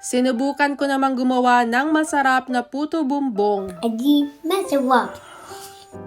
Sinubukan ko namang gumawa ng masarap na puto bumbong. Adi masarap.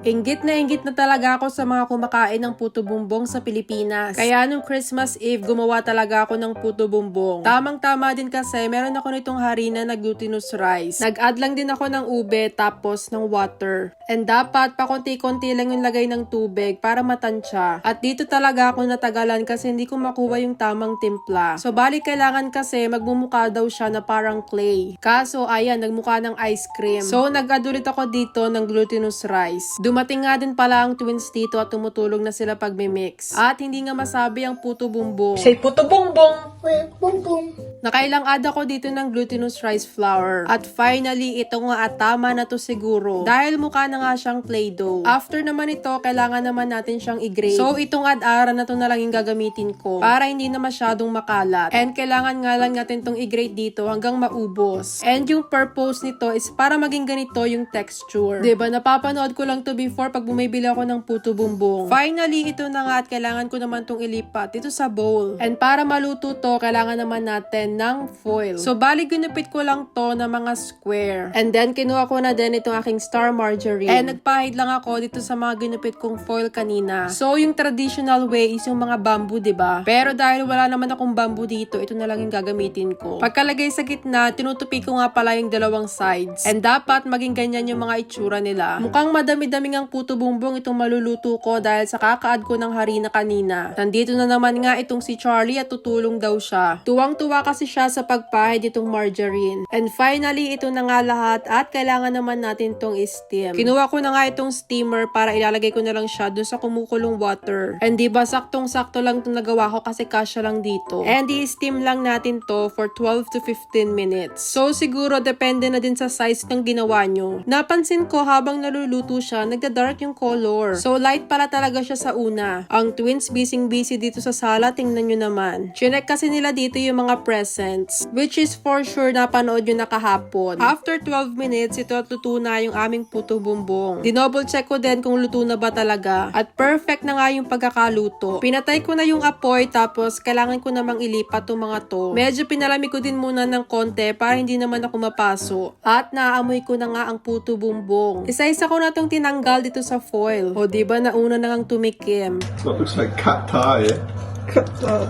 Inggit na talaga ako sa mga kumakain ng puto bumbong sa Pilipinas. Kaya nung Christmas Eve, gumawa talaga ako ng puto bumbong. Tamang-tama din kasi meron ako nitong harina na glutinous rice. Nag-add lang din ako ng ube tapos ng water. And dapat pakunti-kunti lang yung lagay ng tubig para matansya. At dito talaga ako natagalan kasi hindi ko makuha yung tamang timpla. So bali kailangan kasi magmumukha daw siya na parang clay. Kaso ayan, nagmukha ng ice cream. So nag-add ulit ako dito ng glutinous rice. Dumating nga din pala ang twins dito at tumutulong na sila pag-mix. At hindi nga masabi ang puto bumbong. Say puto bongbong. Boom boom. Nakailang add ako dito ng glutinous rice flour. At finally, ito nga at tama na to siguro. Dahil mukha na nga siyang play-doh. After naman ito, kailangan naman natin siyang i-grate. So, itong ad-ara na to na lang yung gagamitin ko. Para hindi na masyadong makalat. And kailangan nga lang natin tong i-grate dito hanggang maubos. And yung purpose nito is para maging ganito yung texture. Diba? Napapanood ko lang to before pag bumibili ako ng puto bumbong. Finally, ito na nga at kailangan ko naman tong ilipat dito sa bowl. And para maluto to, kailangan naman natin ng foil. So, bali ginupit ko lang to na mga square. And then, kinuha ko na din itong aking star margarine. And nagpahid lang ako dito sa mga ginupit kong foil kanina. So, yung traditional way is yung mga bamboo, diba? Pero dahil wala naman akong bamboo dito, ito na lang yung gagamitin ko. Pagkalagay sa gitna, tinutupi ko nga pala yung dalawang sides. And dapat maging ganyan yung mga itsura nila. Mukhang madami-daming ang puto bumbong itong maluluto ko dahil sa kaka-add ko ng harina kanina. Nandito na naman nga itong si Charlie at tutulong daw siya. Tuwang-tuwa kasi siya sa pagpahid itong margarine. And finally, ito na nga lahat at kailangan naman natin tong steam. Kinuha ko na nga itong steamer para ilalagay ko na lang siya dun sa kumukulong water. And diba, saktong-sakto lang itong nagawa ko kasi kasya lang dito. And i-steam lang natin to for 12 to 15 minutes. So siguro depende na din sa size ng ginawa nyo. Napansin ko habang naluluto siya, nagda-dark yung color. So light pala talaga siya sa una. Ang twins busy dito sa sala, tingnan nyo naman. Chinek kasi nila dito yung mga presents, which is for sure napanood yun na kahapon. After 12 minutes, ito at luto na yung aming puto bumbong. Dinouble check ko din kung luto na ba talaga. At perfect na nga yung pagkakaluto. Pinatay ko na yung apoy tapos kailangan ko namang ilipat tong mga to. Medyo pinalami ko din muna ng konti para hindi naman ako mapaso. At naaamoy ko na nga ang puto bumbong. Isa-isa ko na tong tinanggal dito sa foil. O diba nauna na ngang tumikim. That looks like cat pie, eh?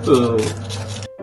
Ugh.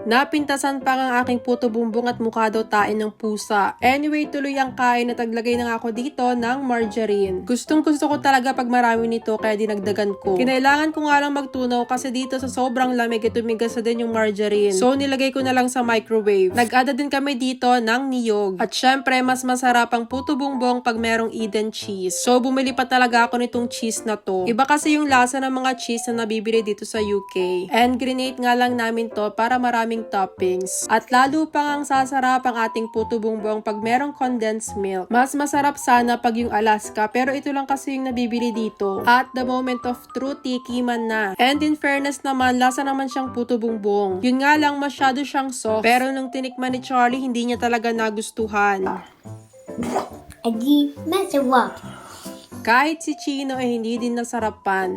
Napintasan pa ang aking puto bumbong at mukha daw tain ng pusa. Anyway, tuloy ang kain at naglagay na nga ako dito ng margarine. Gustong-gusto ko talaga pag marami nito kaya dinagdagan ko. Kinailangan ko nga lang magtunaw kasi dito sa sobrang lamig ito tumigas na din yung margarine. So, nilagay ko na lang sa microwave. Nag-add din kami dito ng niyog. At syempre, mas masarap ang puto bumbong pag merong Eden cheese. So, bumili pa talaga ako nitong cheese na to. Iba kasi yung lasa ng mga cheese na nabibili dito sa UK. And grenade nga lang namin to para maraming toppings. At lalo pa ngang sasarap ang ating puto bumbong pag merong condensed milk. Mas masarap sana pag yung Alaska pero ito lang kasi yung nabibili dito. At the moment of truth, tikiman na. And in fairness naman, lasa naman siyang puto bumbong. Yun nga lang masyado siyang soft pero nung tinikman ni Charlie, hindi niya talaga nagustuhan. Adi masarap. Kahit si Chino ay hindi din nasarapan.